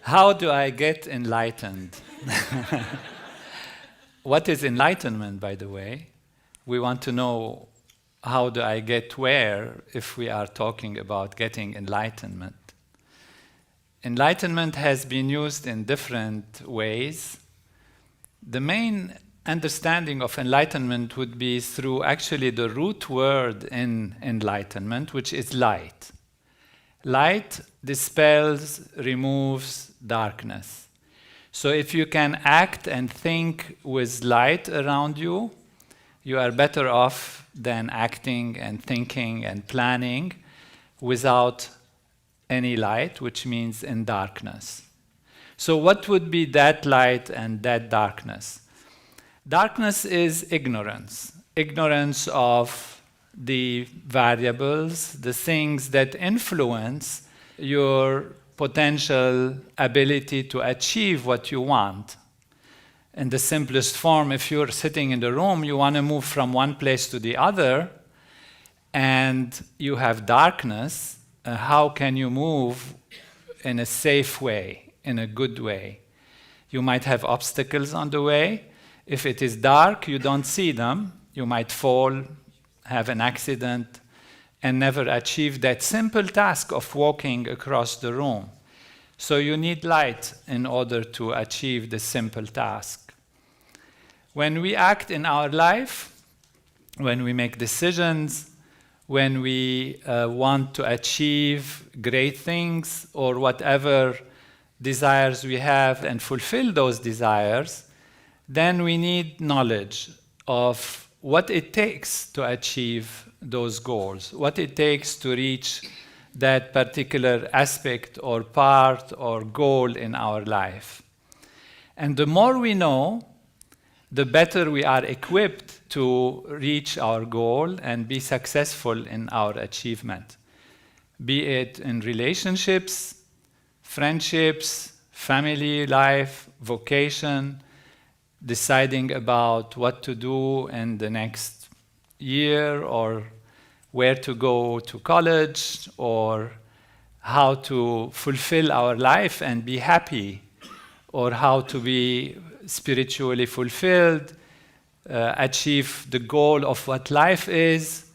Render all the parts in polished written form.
How do I get enlightened? What is enlightenment, by the way? We want to know how do I get where if we are talking about getting enlightenment. Enlightenment has been used in different ways. The main understanding of enlightenment would be through actually the root word in enlightenment, which is light. Light dispels, removes darkness. So if you can act and think with light around you, you are better off than acting and thinking and planning without any light, which means in darkness. So what would be that light and that darkness? Darkness is ignorance. Ignorance of the variables, the things that influence your potential ability to achieve what you want. In the simplest form, if you're sitting in the room, you want to move from one place to the other, and you have darkness, how can you move in a safe way, in a good way? You might have obstacles on the way. If it is dark, you don't see them. You might fall, have an accident, and never achieve that simple task of walking across the room. So you need light in order to achieve the simple task. When we act in our life, when we make decisions, when we want to achieve great things or whatever desires we have and fulfill those desires, then we need knowledge of what it takes to achieve those goals, what it takes to reach that particular aspect or part or goal in our life. And the more we know, the better we are equipped to reach our goal and be successful in our achievement, be it in relationships, friendships, family life, vocation, deciding about what to do in the next year or where to go to college or how to fulfill our life and be happy or how to be spiritually fulfilled, achieve the goal of what life is,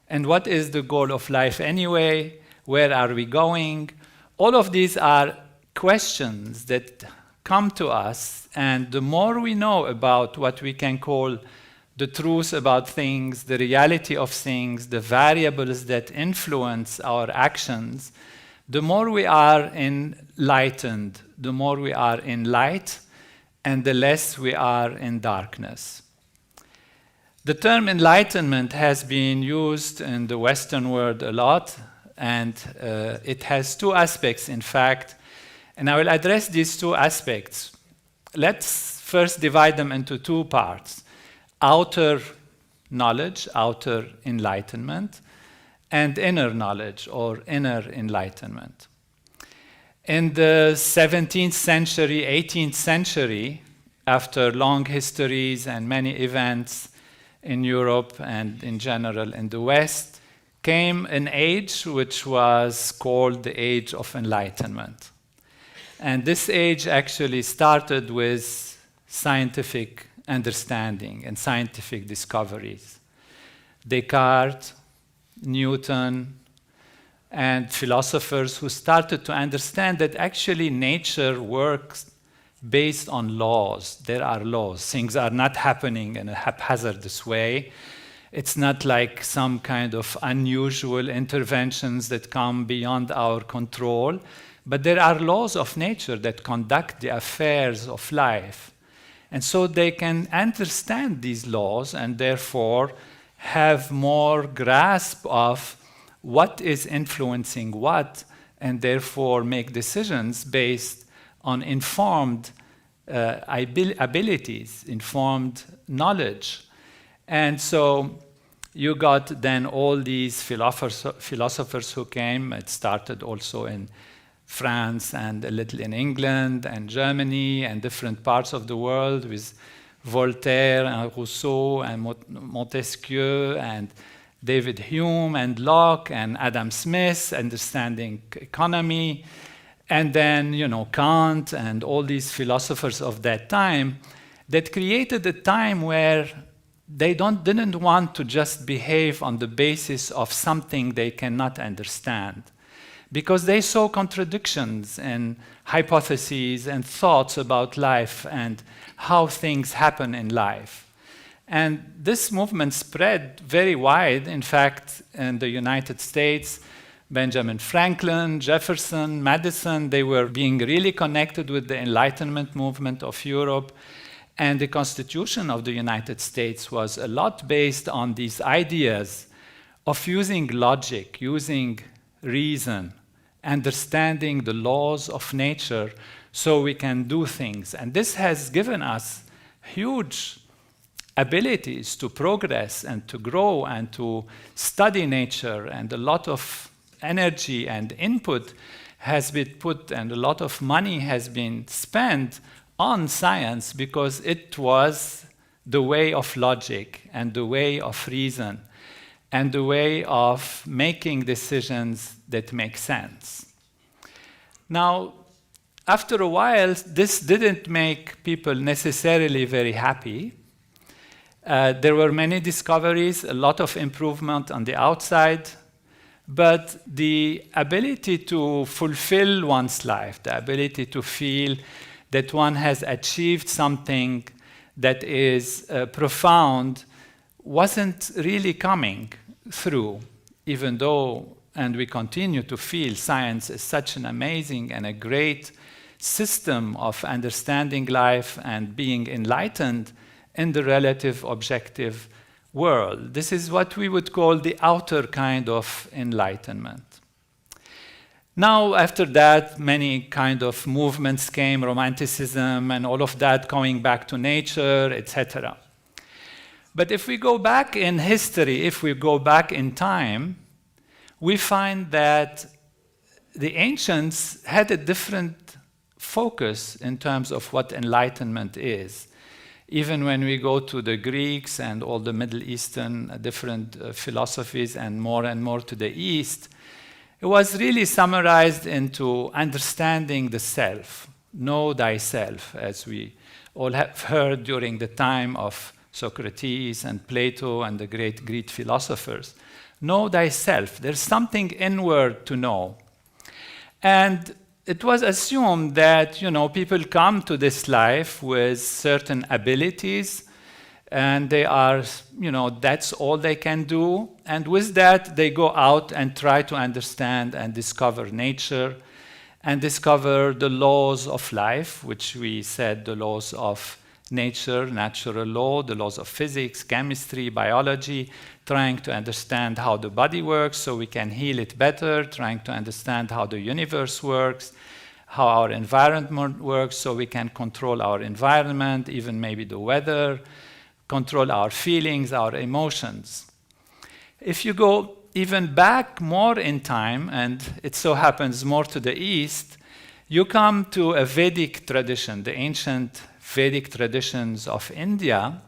and what is the goal of life anyway, where are we going? All of these are questions that come to us, and the more we know about what we can call the truth about things, the reality of things, the variables that influence our actions, the more we are enlightened, the more we are in light, and the less we are in darkness. The term enlightenment has been used in the Western world a lot, and it has two aspects, in fact, and I will address these two aspects. Let's first divide them into two parts: outer knowledge, outer enlightenment, and inner knowledge or inner enlightenment. In the 17th century, 18th century, after long histories and many events in Europe and in general in the West, came an age which was called the Age of Enlightenment. And this age actually started with scientific understanding and scientific discoveries. Descartes, Newton, and philosophers who started to understand that actually nature works based on laws. There are laws. Things are not happening in a haphazardous way. It's not like some kind of unusual interventions that come beyond our control, but there are laws of nature that conduct the affairs of life. And so they can understand these laws and therefore have more grasp of what is influencing what, and therefore make decisions based on informed abilities, informed knowledge. And so you got then all these philosophers who came. It started also in France and a little in England and Germany and different parts of the world with Voltaire and Rousseau and Montesquieu and David Hume and Locke and Adam Smith, understanding economy. and then, Kant and all these philosophers of that time, that created a time where they didn't want to just behave on the basis of something they cannot understand, because they saw contradictions and hypotheses and thoughts about life and how things happen in life. And this movement spread very wide. In fact, in the United States, Benjamin Franklin, Jefferson, Madison, they were being really connected with the Enlightenment movement of Europe. And the Constitution of the United States was a lot based on these ideas of using logic, using reason, understanding the laws of nature so we can do things. And this has given us huge abilities to progress and to grow and to study nature, and a lot of energy and input has been put and a lot of money has been spent on science because it was the way of logic and the way of reason and the way of making decisions that make sense. Now, after a while, this didn't make people necessarily very happy. There were many discoveries, a lot of improvement on the outside, but the ability to fulfill one's life, the ability to feel that one has achieved something that is profound, wasn't really coming through, even though, and we continue to feel science is such an amazing and a great system of understanding life and being enlightened in the relative objective world. This is what we would call the outer kind of enlightenment. Now, after that, many kind of movements came, Romanticism and all of that, going back to nature, etc. But if we go back in history, if we go back in time, we find that the ancients had a different focus in terms of what enlightenment is. Even when we go to the Greeks and all the Middle Eastern different philosophies and more to the East, it was really summarized into understanding the self, know thyself, as we all have heard during the time of Socrates and Plato and the great Greek philosophers. Know thyself. There's something inward to know. And it was assumed that, people come to this life with certain abilities, and they are, that's all they can do. And with that, they go out and try to understand and discover nature and discover the laws of life, which we said the laws of nature, natural law, the laws of physics, chemistry, biology, trying to understand how the body works so we can heal it better, trying to understand how the universe works, how our environment works so we can control our environment, even maybe the weather, control our feelings, our emotions. If you go even back more in time, and it so happens more to the east, you come to a Vedic tradition, the ancient Vedic traditions of India,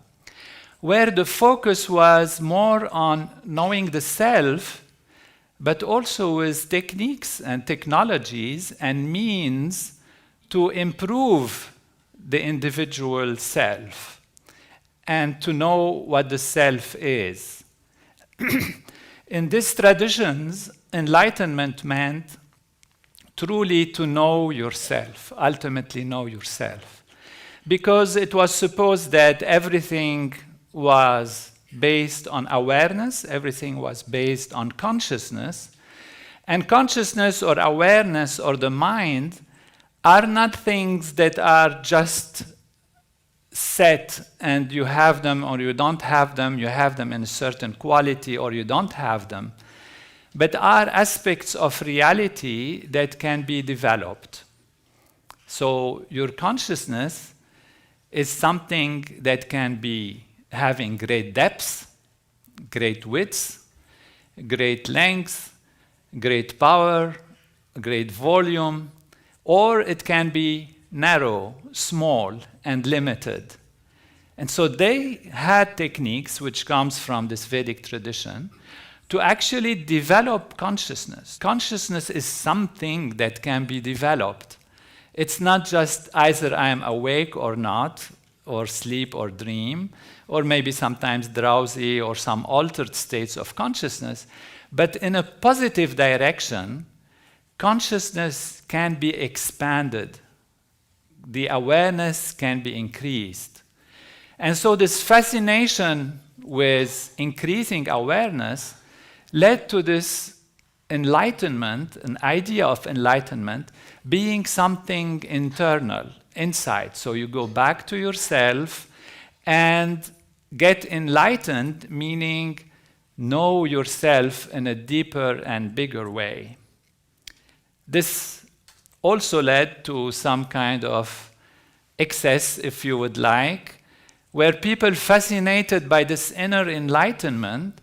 where the focus was more on knowing the self, but also with techniques and technologies and means to improve the individual self and to know what the self is. In these traditions, enlightenment meant truly to know yourself, ultimately know yourself. Because it was supposed that everything was based on awareness, everything was based on consciousness, and consciousness or awareness or the mind are not things that are just set and you have them or you don't have them, you have them in a certain quality or you don't have them, but are aspects of reality that can be developed. So your consciousness is something that can be having great depth, great width, great length, great power, great volume, or it can be narrow, small, and limited. And so they had techniques, which comes from this Vedic tradition, to actually develop consciousness. Consciousness is something that can be developed. It's not just either I am awake or not, or sleep or dream, or maybe sometimes drowsy or some altered states of consciousness, but in a positive direction, consciousness can be expanded. The awareness can be increased. And so this fascination with increasing awareness led to this enlightenment, an idea of enlightenment, being something internal, inside. So you go back to yourself and get enlightened, meaning know yourself in a deeper and bigger way. This also led to some kind of excess, if you would like, where people fascinated by this inner enlightenment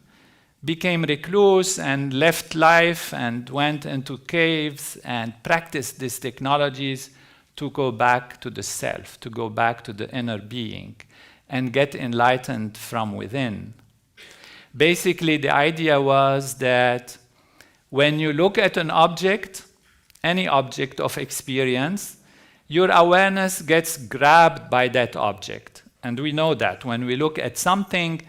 became recluse and left life and went into caves and practiced these technologies to go back to the self, to go back to the inner being and get enlightened from within. Basically, the idea was that when you look at an object, any object of experience, your awareness gets grabbed by that object. And we know that when we look at something,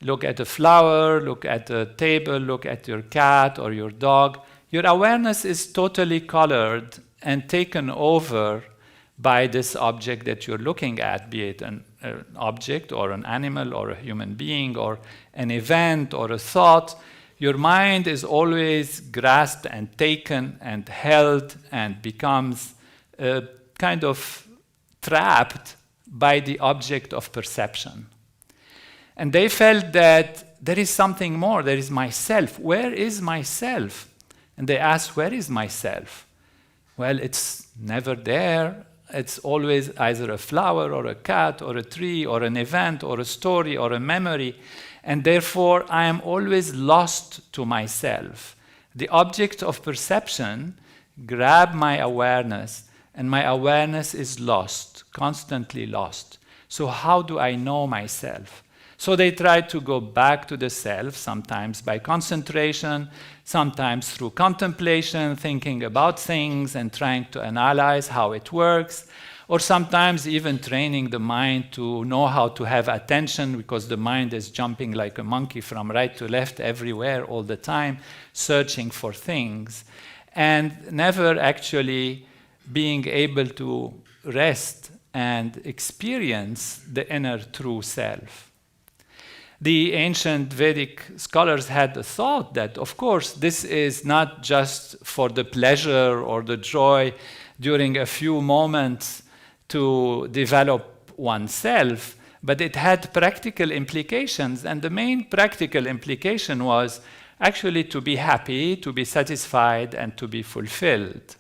look at a flower, look at a table, look at your cat or your dog, your awareness is totally colored and taken over by this object that you're looking at, be it an object or an animal or a human being or an event or a thought. Your mind is always grasped and taken and held and becomes kind of trapped by the object of perception. And they felt that there is something more, there is myself. Where is myself? And they asked, where is myself? Well, it's never there. It's always either a flower or a cat or a tree or an event or a story or a memory. And therefore, I am always lost to myself. The object of perception grabs my awareness, and my awareness is lost, constantly lost. So how do I know myself? So they try to go back to the self, sometimes by concentration, sometimes through contemplation, thinking about things and trying to analyze how it works, or sometimes even training the mind to know how to have attention, because the mind is jumping like a monkey from right to left everywhere all the time, searching for things, and never actually being able to rest and experience the inner true self. The ancient Vedic scholars had the thought that, of course, this is not just for the pleasure or the joy during a few moments to develop oneself, but it had practical implications. And the main practical implication was actually to be happy, to be satisfied, and to be fulfilled.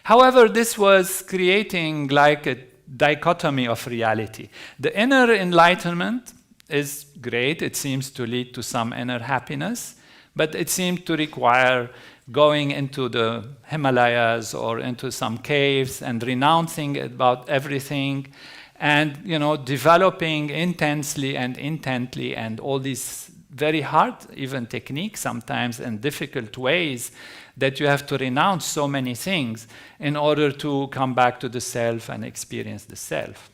However, this was creating like a dichotomy of reality. The inner enlightenment is great. It seems to lead to some inner happiness, but it seemed to require going into the Himalayas or into some caves and renouncing about everything and, developing intensely and intently and all these very hard, even techniques sometimes and difficult ways that you have to renounce so many things in order to come back to the self and experience the self.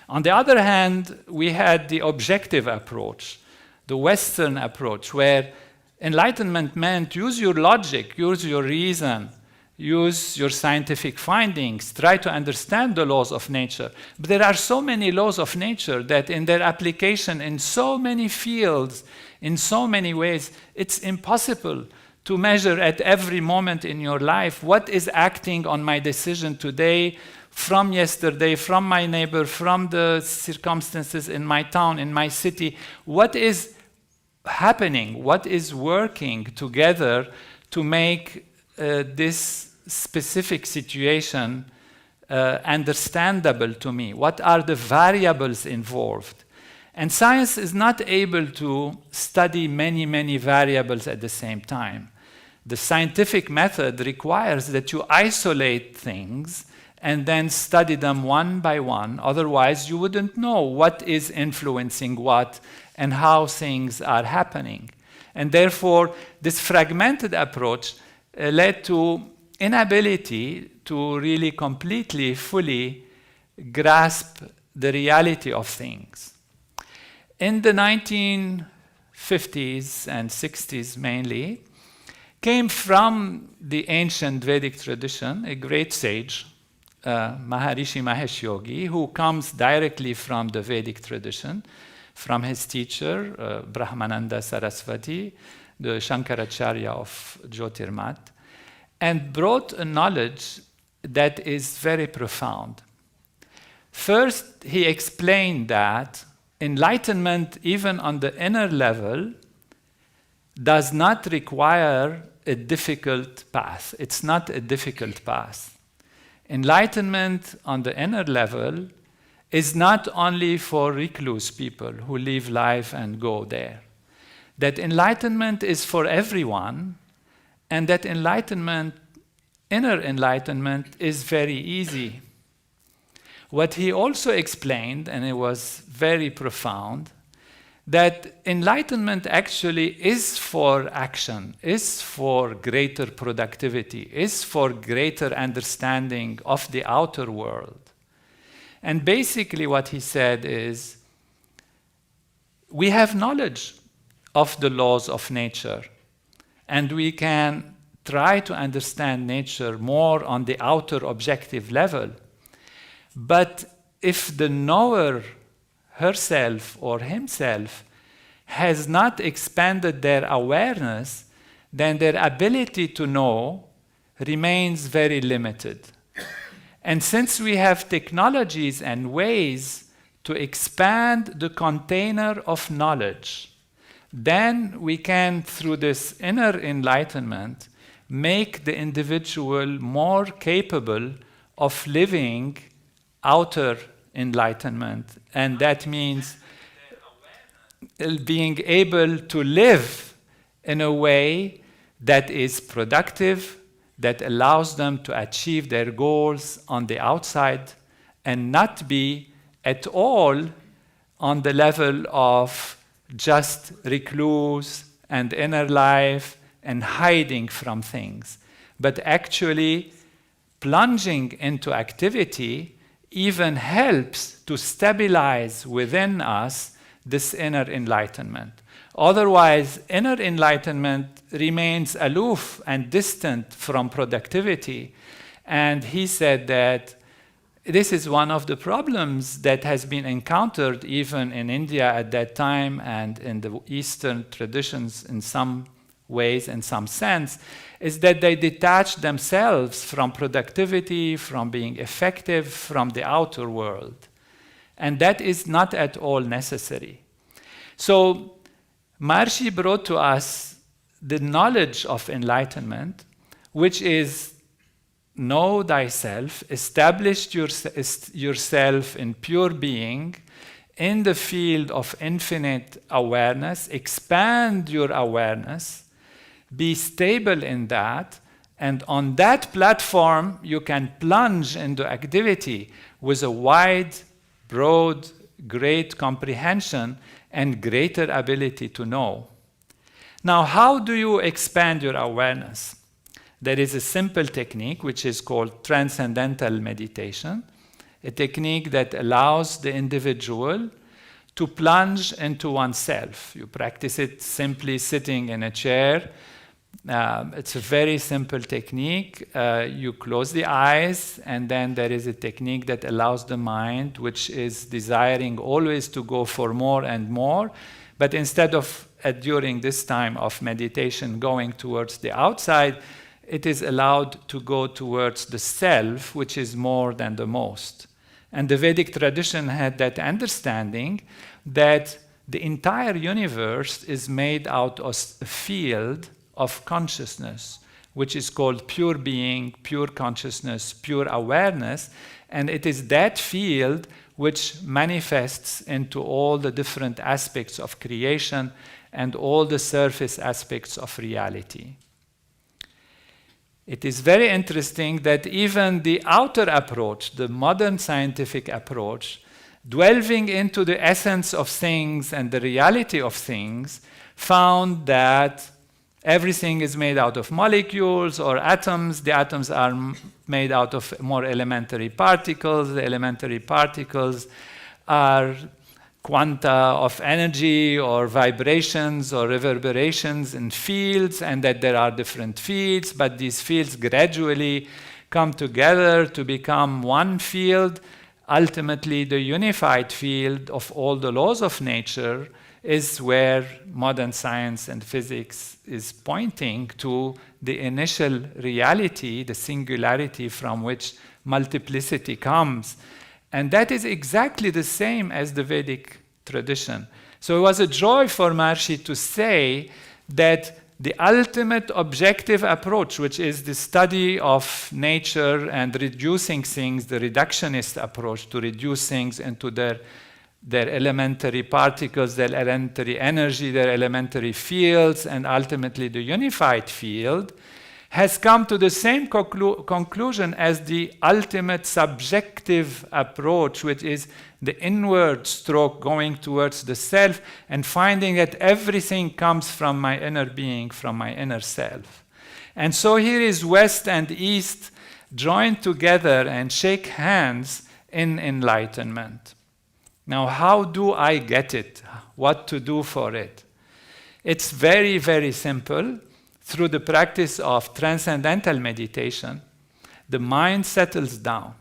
On the other hand, we had the objective approach, the Western approach, where enlightenment meant use your logic, use your reason, use your scientific findings, try to understand the laws of nature. But there are so many laws of nature that in their application in so many fields, in so many ways, it's impossible to measure at every moment in your life what is acting on my decision today, from yesterday, from my neighbor, from the circumstances in my town, in my city. What is happening? What is working together to make this specific situation understandable to me? What are the variables involved? And science is not able to study many, many variables at the same time. The scientific method requires that you isolate things and then study them one by one. Otherwise, you wouldn't know what is influencing what and how things are happening. And therefore, this fragmented approach led to inability to really completely, fully grasp the reality of things. In the 1950s and 60s mainly, came from the ancient Vedic tradition, a great sage, Maharishi Mahesh Yogi, who comes directly from the Vedic tradition, from his teacher, Brahmananda Saraswati, the Shankaracharya of Jyotirmat, and brought a knowledge that is very profound. First, he explained that enlightenment, even on the inner level, does not require a difficult path. It's not a difficult path. Enlightenment on the inner level is not only for recluse people who live life and go there. That enlightenment is for everyone, and that enlightenment, inner enlightenment, is very easy. What he also explained, and it was very profound, that enlightenment actually is for action, is for greater productivity, is for greater understanding of the outer world. And basically what he said is, we have knowledge of the laws of nature, and we can try to understand nature more on the outer objective level. But if the knower herself or himself has not expanded their awareness, then their ability to know remains very limited. And since we have technologies and ways to expand the container of knowledge, then we can, through this inner enlightenment, make the individual more capable of living outer enlightenment. And that means being able to live in a way that is productive, that allows them to achieve their goals on the outside, and not be at all on the level of just recluse and inner life and hiding from things, but actually plunging into activity even helps to stabilize within us this inner enlightenment. Otherwise, inner enlightenment remains aloof and distant from productivity. And he said that this is one of the problems that has been encountered even in India at that time and in the Eastern traditions in some ways, in some sense, is that they detach themselves from productivity, from being effective, from the outer world. And that is not at all necessary. So Maharishi brought to us the knowledge of enlightenment, which is know thyself, establish yourself in pure being, in the field of infinite awareness, expand your awareness, be stable in that, and on that platform you can plunge into activity with a wide, broad, great comprehension and greater ability to know. Now, how do you expand your awareness? There is a simple technique which is called transcendental meditation, a technique that allows the individual to plunge into oneself. You practice it simply sitting in a chair. It's a very simple technique. You close the eyes, and then there is a technique that allows the mind, which is desiring always to go for more and more, but instead of during this time of meditation going towards the outside, it is allowed to go towards the self, which is more than the most. And the Vedic tradition had that understanding that the entire universe is made out of a field of consciousness, which is called pure being, pure consciousness, pure awareness, and it is that field which manifests into all the different aspects of creation and all the surface aspects of reality. It is very interesting that even the outer approach, the modern scientific approach, delving into the essence of things and the reality of things, found that everything is made out of molecules or atoms. The atoms are made out of more elementary particles. The elementary particles are quanta of energy or vibrations or reverberations in fields, and that there are different fields, but these fields gradually come together to become one field. Ultimately, the unified field of all the laws of nature is where modern science and physics is pointing to the initial reality, the singularity from which multiplicity comes. And that is exactly the same as the Vedic tradition. So it was a joy for Maharishi to say that the ultimate objective approach, which is the study of nature and reducing things, the reductionist approach to reduce things into their elementary particles, their elementary energy, their elementary fields, and ultimately the unified field, has come to the same conclusion as the ultimate subjective approach, which is the inward stroke going towards the self and finding that everything comes from my inner being, from my inner self. And so here is West and East joined together and shake hands in enlightenment. Now, how do I get it? What to do for it? It's very, very simple. Through the practice of transcendental meditation, the mind settles down.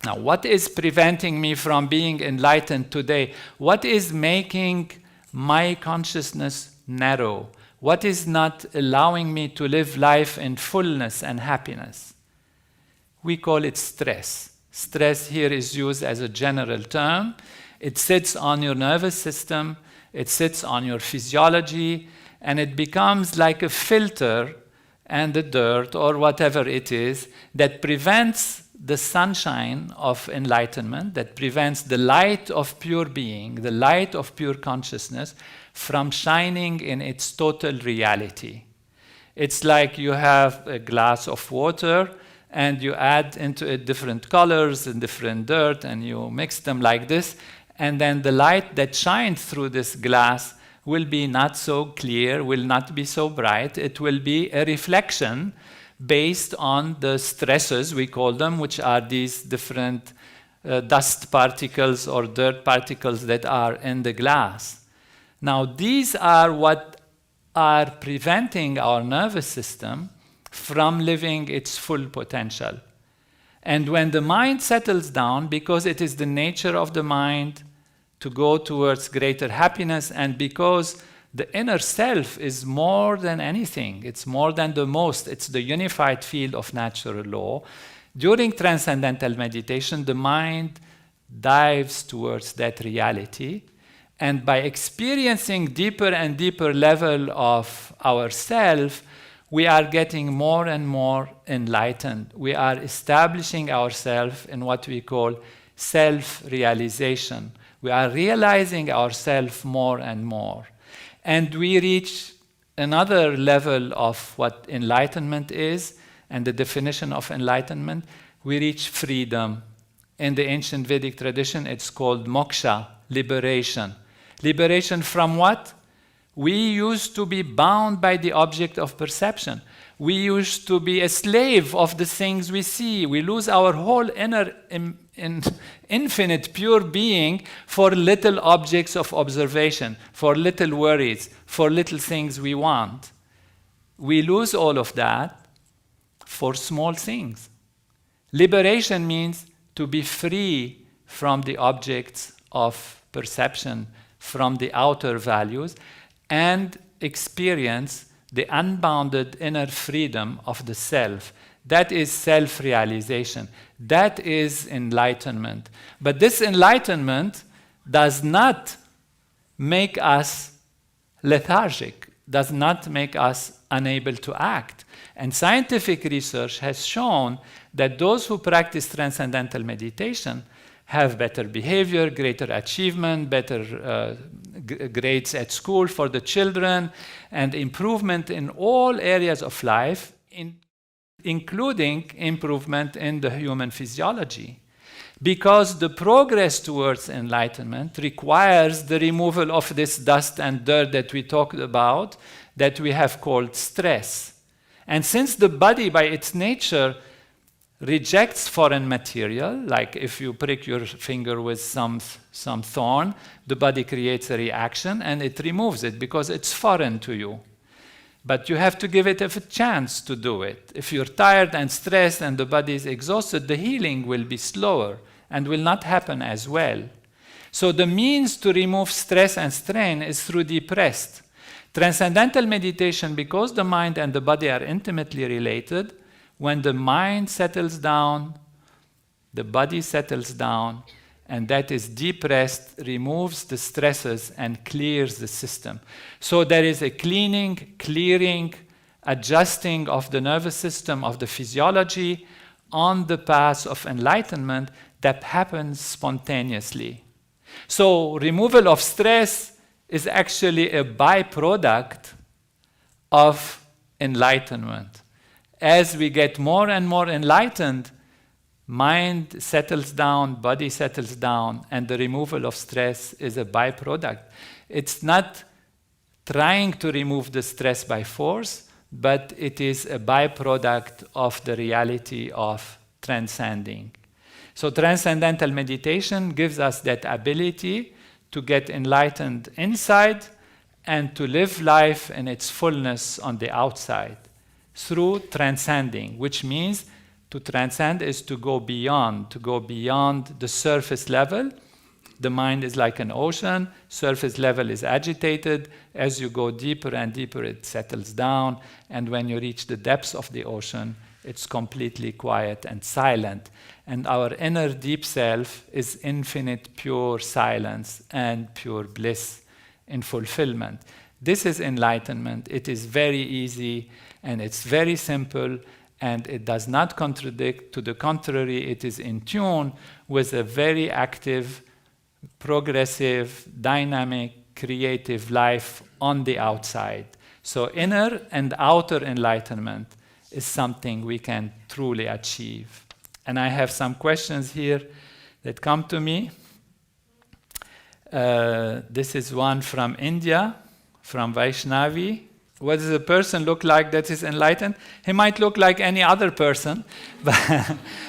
Now, what is preventing me from being enlightened today? What is making my consciousness narrow? What is not allowing me to live life in fullness and happiness? We call it stress. Stress here is used as a general term. It sits on your nervous system, it sits on your physiology, and it becomes like a filter and the dirt or whatever it is that prevents the sunshine of enlightenment, that prevents the light of pure being, the light of pure consciousness from shining in its total reality. It's like you have a glass of water and you add into it different colors and different dirt and you mix them like this, and then the light that shines through this glass will be not so clear, will not be so bright. It will be a reflection based on the stresses, we call them, which are these different dust particles or dirt particles that are in the glass. Now, these are what are preventing our nervous system from living its full potential. And when the mind settles down, because it is the nature of the mind to go towards greater happiness, and because the inner self is more than anything, it's more than the most, it's the unified field of natural law, during transcendental meditation, the mind dives towards that reality, and by experiencing deeper and deeper level of ourself, we are getting more and more enlightened. We are establishing ourselves in what we call self-realization. We are realizing ourselves more and more. And we reach another level of what enlightenment is, and the definition of enlightenment. We reach freedom. In the ancient Vedic tradition, it's called moksha, liberation. Liberation from what? We used to be bound by the object of perception. We used to be a slave of the things we see. We lose our whole inner infinite pure being for little objects of observation, for little worries, for little things we want. We lose all of that for small things. Liberation means to be free from the objects of perception, from the outer values, and experience the unbounded inner freedom of the self. That is self-realization. That is enlightenment. But this enlightenment does not make us lethargic, does not make us unable to act. And scientific research has shown that those who practice transcendental meditation have better behavior, greater achievement, better grades at school for the children, and improvement in all areas of life, including improvement in the human physiology. Because the progress towards enlightenment requires the removal of this dust and dirt that we talked about, that we have called stress. And since the body by its nature rejects foreign material, like if you prick your finger with some thorn, the body creates a reaction and it removes it because it's foreign to you. But you have to give it a chance to do it. If you're tired and stressed and the body is exhausted, the healing will be slower and will not happen as well. So the means to remove stress and strain is through deep rest. Transcendental meditation, because the mind and the body are intimately related, when the mind settles down, the body settles down, and that is deep rest, removes the stresses and clears the system. So there is a cleaning, clearing, adjusting of the nervous system, of the physiology on the path of enlightenment that happens spontaneously. So removal of stress is actually a byproduct of enlightenment. As we get more and more enlightened, mind settles down, body settles down, and the removal of stress is a byproduct. It's not trying to remove the stress by force, but it is a byproduct of the reality of transcending. So transcendental meditation gives us that ability to get enlightened inside and to live life in its fullness on the outside through transcending, which means to transcend is to go beyond the surface level. The mind is like an ocean, surface level is agitated. As you go deeper and deeper, it settles down, and when you reach the depths of the ocean, it's completely quiet and silent. And our inner deep self is infinite pure silence and pure bliss in fulfillment. This is enlightenment. It is very easy and it's very simple, and it does not contradict. To the contrary, it is in tune with a very active, progressive, dynamic, creative life on the outside. So inner and outer enlightenment is something we can truly achieve. And I have some questions here that come to me. This is one from India, from Vaishnavi. What does a person look like that is enlightened? He might look like any other person,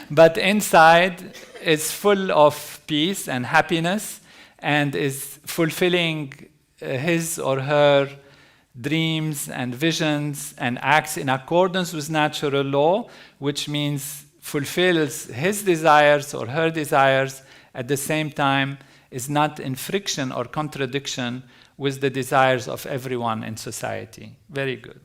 but inside is full of peace and happiness and is fulfilling his or her dreams and visions and acts in accordance with natural law, which means fulfills his desires or her desires, at the same time is not in friction or contradiction with the desires of everyone in society. Very good.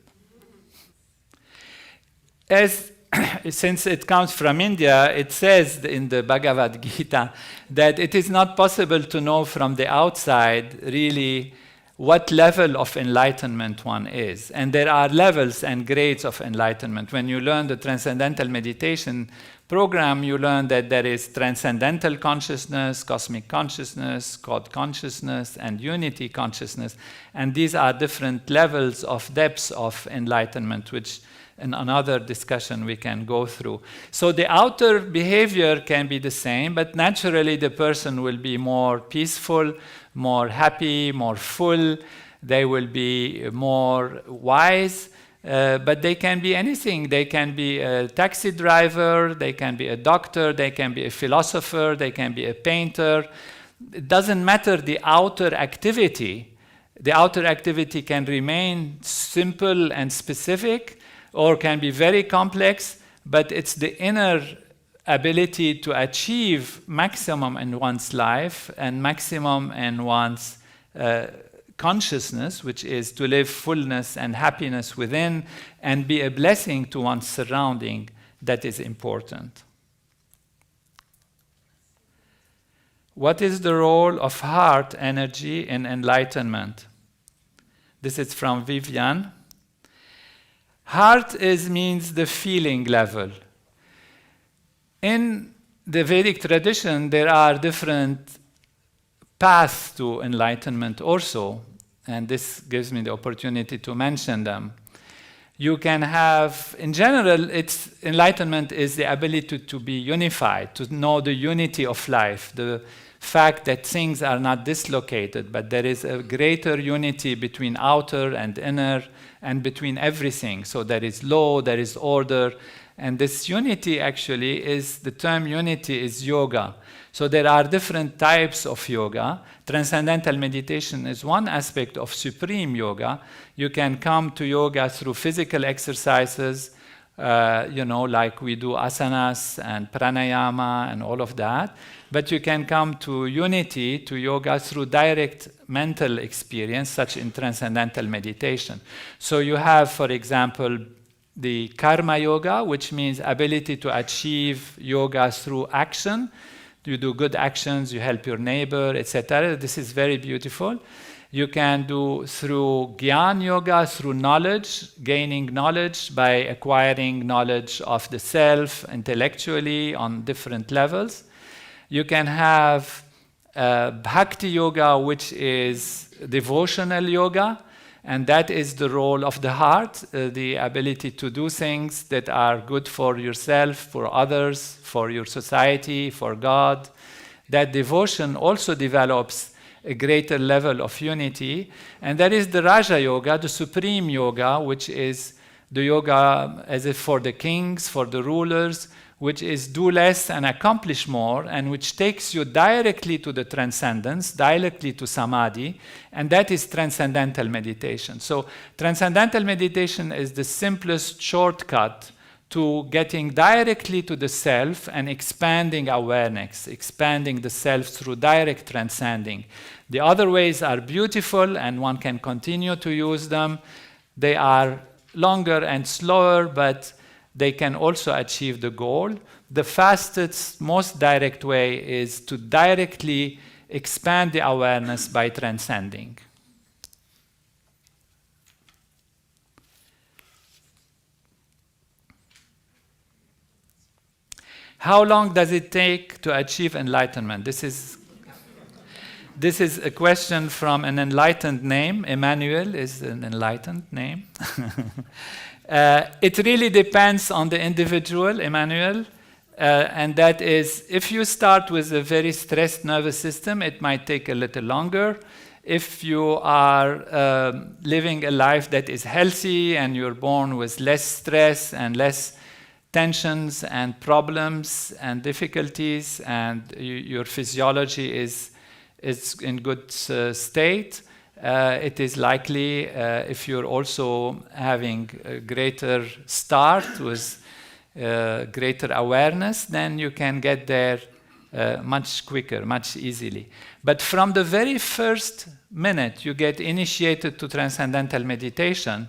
Since it comes from India, it says in the Bhagavad Gita that it is not possible to know from the outside really what level of enlightenment one is. And there are levels and grades of enlightenment. When you learn the Transcendental Meditation program, you learn that there is transcendental consciousness, cosmic consciousness, God consciousness, and unity consciousness. And these are different levels of depths of enlightenment, which in another discussion we can go through. So the outer behavior can be the same, but naturally the person will be more peaceful, more happy, more full. They will be more wise. But they can be anything. They can be a taxi driver, they can be a doctor, they can be a philosopher, they can be a painter. It doesn't matter the outer activity. The outer activity can remain simple and specific or can be very complex, but it's the inner ability to achieve maximum in one's life and maximum in one's consciousness, which is to live fullness and happiness within and be a blessing to one's surrounding, that is important. What is the role of heart energy in enlightenment? This is from Vivian. Heart means the feeling level. In the Vedic tradition, there are different paths to enlightenment also. And this gives me the opportunity to mention them. You can have, in general, enlightenment is the ability to be unified, to know the unity of life, the fact that things are not dislocated, but there is a greater unity between outer and inner and between everything. So there is law, there is order, and this unity actually is, the term unity is yoga. So there are different types of yoga. Transcendental meditation is one aspect of supreme yoga. You can come to yoga through physical exercises, like we do asanas and pranayama and all of that. But you can come to unity, to yoga, through direct mental experience, such in transcendental meditation. So you have, for example, the karma yoga, which means ability to achieve yoga through action. You do good actions, you help your neighbor, etc. This is very beautiful. You can do through Gyan yoga, through knowledge, gaining knowledge by acquiring knowledge of the self intellectually on different levels. You can have Bhakti yoga, which is devotional yoga, and that is the role of the heart, the ability to do things that are good for yourself, for others, for your society, for God. That devotion also develops a greater level of unity. And that is the Raja Yoga, the supreme yoga, which is the yoga as if for the kings, for the rulers, which is do less and accomplish more, and which takes you directly to the transcendence, directly to samadhi, and that is transcendental meditation. So transcendental meditation is the simplest shortcut to getting directly to the self and expanding awareness, expanding the self through direct transcending. The other ways are beautiful, and one can continue to use them. They are longer and slower, but they can also achieve the goal. The fastest, most direct way is to directly expand the awareness by transcending. How long does it take to achieve enlightenment? This is a question from an enlightened name. Emmanuel is an enlightened name. It really depends on the individual, Emmanuel, and that is, if you start with a very stressed nervous system, it might take a little longer. If you are living a life that is healthy and you're born with less stress and less tensions and problems and difficulties, and your physiology is in good state, it is likely, if you're also having a greater start with greater awareness, then you can get there much quicker, much easily. But from the very first minute you get initiated to transcendental meditation,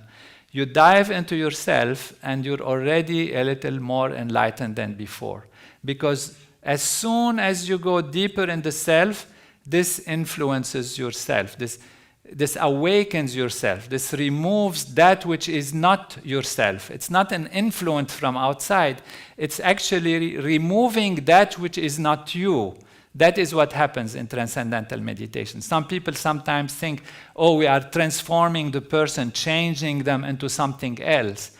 you dive into yourself and you're already a little more enlightened than before. Because as soon as you go deeper in the self, this influences yourself. This awakens yourself. This removes that which is not yourself. It's not an influence from outside. It's actually removing that which is not you. That is what happens in transcendental meditation. Some people sometimes think, oh, we are transforming the person, changing them into something else.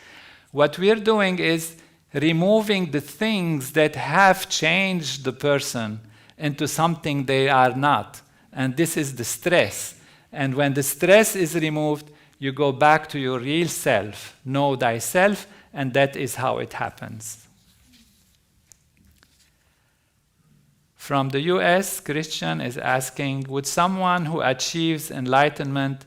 What we're doing is removing the things that have changed the person into something they are not. And this is the stress. And when the stress is removed, you go back to your real self. Know thyself, and that is how it happens. From the US, Christian is asking, would someone who achieves enlightenment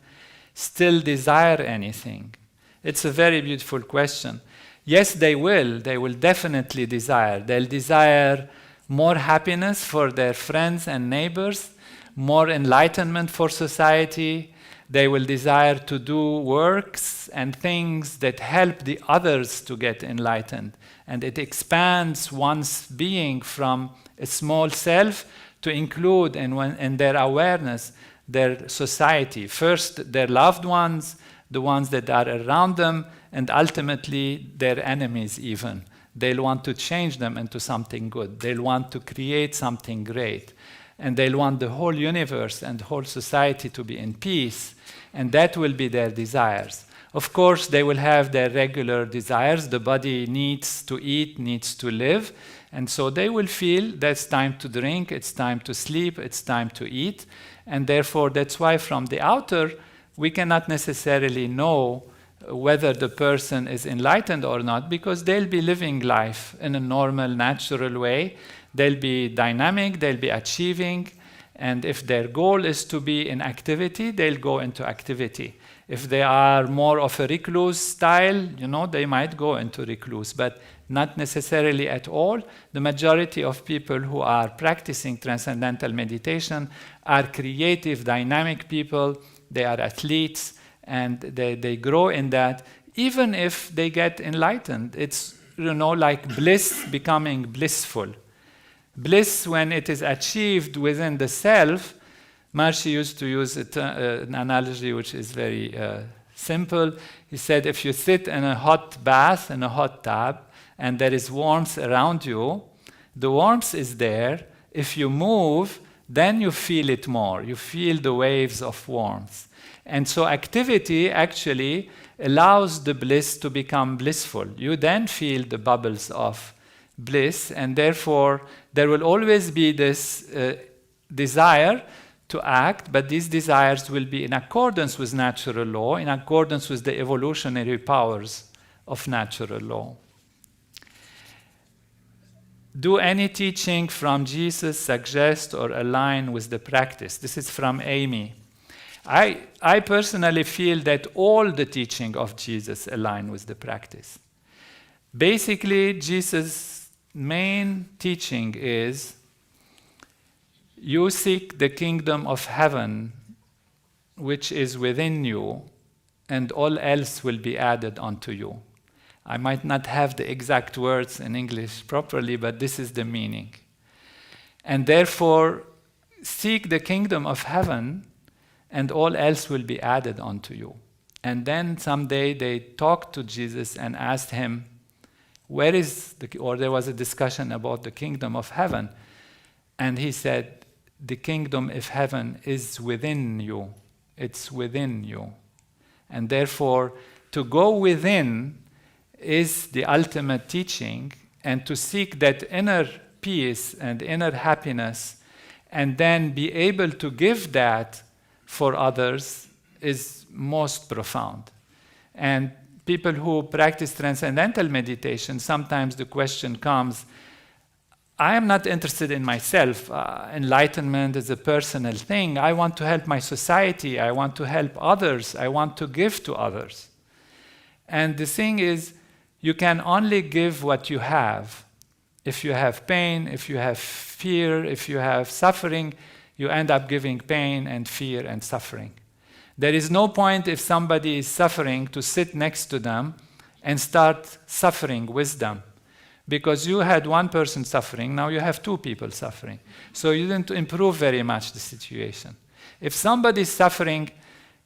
still desire anything? It's a very beautiful question. Yes, they will. They will definitely desire. They'll desire more happiness for their friends and neighbors, more enlightenment for society. They will desire to do works and things that help the others to get enlightened. And it expands one's being from a small self to include in their awareness their society. First, their loved ones, the ones that are around them, and ultimately their enemies even. They'll want to change them into something good. They'll want to create something great. And they'll want the whole universe and the whole society to be in peace. And that will be their desires. Of course, they will have their regular desires. The body needs to eat, needs to live. And so they will feel that it's time to drink, it's time to sleep, it's time to eat. And therefore, that's why from the outer, we cannot necessarily know whether the person is enlightened or not, because they'll be living life in a normal, natural way. They'll be dynamic, they'll be achieving. And if their goal is to be in activity, they'll go into activity. If they are more of a recluse style, they might go into recluse, but not necessarily at all. The majority of people who are practicing transcendental meditation are creative, dynamic people. They are athletes, and they grow in that. Even if they get enlightened, it's like bliss becoming blissful. Bliss, when it is achieved within the self. Maharishi used to use an analogy which is very simple. He said, if you sit in a hot bath, in a hot tub, and there is warmth around you, the warmth is there. If you move, then you feel it more. You feel the waves of warmth. And so activity actually allows the bliss to become blissful. You then feel the bubbles of bliss, and therefore there will always be this desire to act, but these desires will be in accordance with natural law, in accordance with the evolutionary powers of natural law. Do any teaching from Jesus suggest or align with the practice? This is from Amy. I personally feel that all the teaching of Jesus align with the practice. Basically, Jesus' main teaching is you seek the kingdom of heaven, which is within you, and all else will be added unto you. I might not have the exact words in English properly, but this is the meaning. And therefore, seek the kingdom of heaven, and all else will be added unto you. And then someday they talked to Jesus and asked him, or there was a discussion about the kingdom of heaven. And he said, the kingdom of heaven is within you. It's within you. And therefore, to go within is the ultimate teaching, and to seek that inner peace and inner happiness, and then be able to give that for others is most profound. And people who practice transcendental meditation, sometimes the question comes, I am not interested in myself. Enlightenment is a personal thing. I want to help my society. I want to help others. I want to give to others. And the thing is, you can only give what you have. If you have pain, if you have fear, if you have suffering, you end up giving pain and fear and suffering. There is no point if somebody is suffering to sit next to them and start suffering with them. Because you had one person suffering, now you have two people suffering. So you didn't improve very much the situation. If somebody is suffering,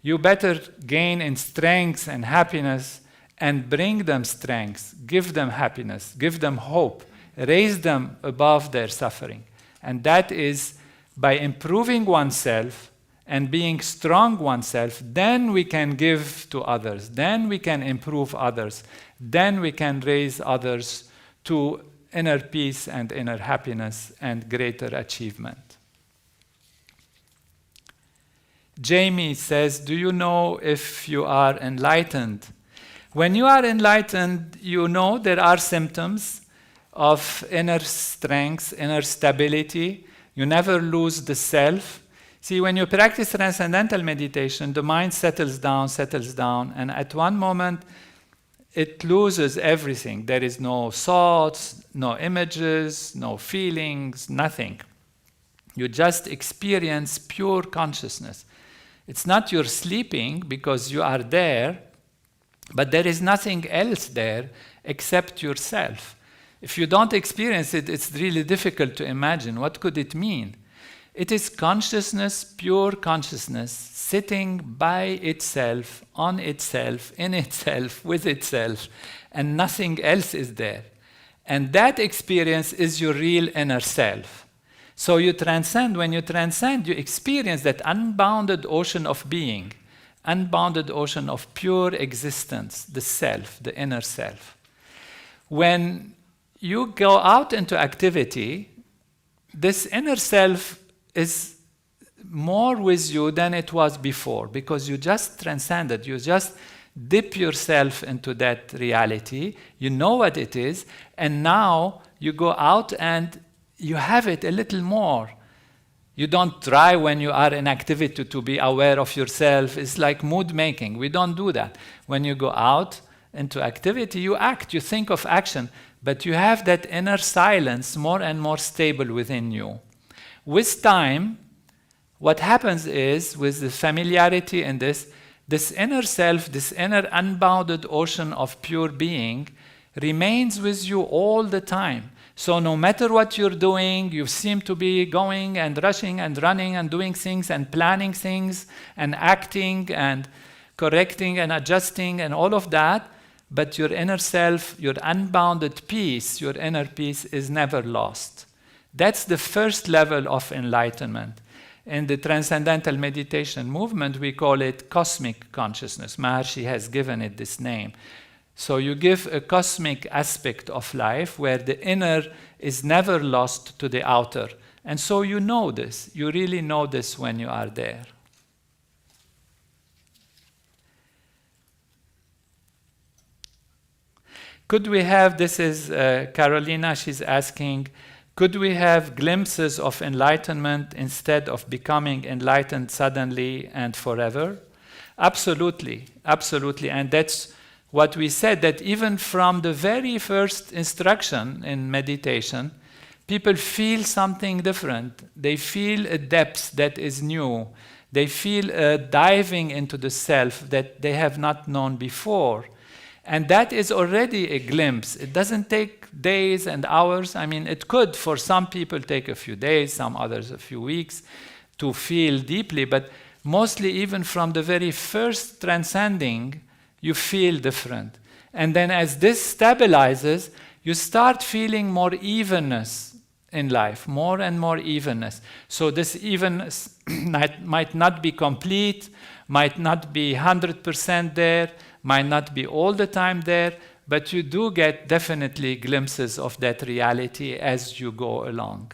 you better gain in strength and happiness and bring them strength, give them happiness, give them hope, raise them above their suffering. And that is by improving oneself and being strong oneself, then we can give to others, then we can improve others, then we can raise others to inner peace and inner happiness and greater achievement. Jamie says, do you know if you are enlightened? When you are enlightened, you know there are symptoms of inner strength, inner stability. You never lose the self. See, when you practice transcendental meditation, the mind settles down, and at one moment, it loses everything. There is no thoughts, no images, no feelings, nothing. You just experience pure consciousness. It's not you're sleeping because you are there, but there is nothing else there except yourself. If you don't experience it, it's really difficult to imagine. What could it mean? It is consciousness, pure consciousness, sitting by itself, on itself, in itself, with itself, and nothing else is there. And that experience is your real inner self. So you transcend. When you transcend, you experience that unbounded ocean of being, unbounded ocean of pure existence, the self, the inner self. When you go out into activity, this inner self is more with you than it was before, because you just transcended, you just dip yourself into that reality, you know what it is, and now you go out and you have it a little more. You don't try when you are in activity to be aware of yourself. It's like mood making. We don't do that. When you go out into activity, you act, you think of action, but you have that inner silence more and more stable within you. With time, what happens is, with the familiarity in this inner self, this inner unbounded ocean of pure being, remains with you all the time. So no matter what you're doing, you seem to be going and rushing and running and doing things and planning things and acting and correcting and adjusting and all of that, but your inner self, your unbounded peace, your inner peace is never lost. That's the first level of enlightenment. In the Transcendental Meditation movement, we call it cosmic consciousness. Maharishi has given it this name. So you give a cosmic aspect of life where the inner is never lost to the outer. And so you know this. You really know this when you are there. Could we have, this is Carolina, she's asking, could we have glimpses of enlightenment instead of becoming enlightened suddenly and forever? Absolutely, absolutely. And that's what we said, that even from the very first instruction in meditation, people feel something different. They feel a depth that is new. They feel a diving into the self that they have not known before. And that is already a glimpse. It doesn't take days and hours. I mean, it could, for some people, take a few days, some others a few weeks to feel deeply, but mostly even from the very first transcending, you feel different. And then as this stabilizes, you start feeling more evenness in life, more and more evenness. So this evenness might not be complete, might not be 100% there, might not be all the time there, but you do get definitely glimpses of that reality as you go along.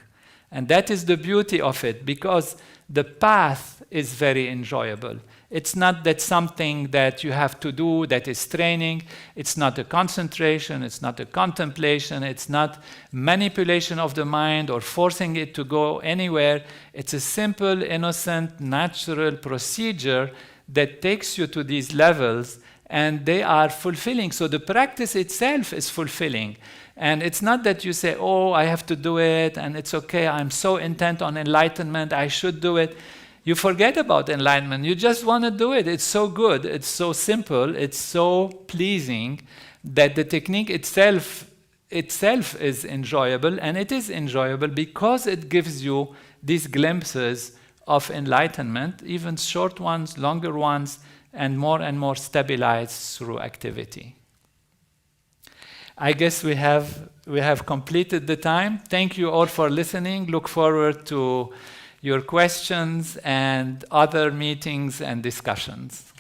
And that is the beauty of it, because the path is very enjoyable. It's not that something that you have to do that is training. It's not a concentration. It's not a contemplation. It's not manipulation of the mind or forcing it to go anywhere. It's a simple, innocent, natural procedure that takes you to these levels, and they are fulfilling. So the practice itself is fulfilling. And it's not that you say, oh, I have to do it, and it's okay, I'm so intent on enlightenment, I should do it. You forget about enlightenment. You just want to do it. It's so good. It's so simple. It's so pleasing that the technique itself is enjoyable. And it is enjoyable because it gives you these glimpses of enlightenment, even short ones, longer ones, and more stabilized through activity. I guess we have completed the time. Thank you all for listening. Look forward to your questions and other meetings and discussions.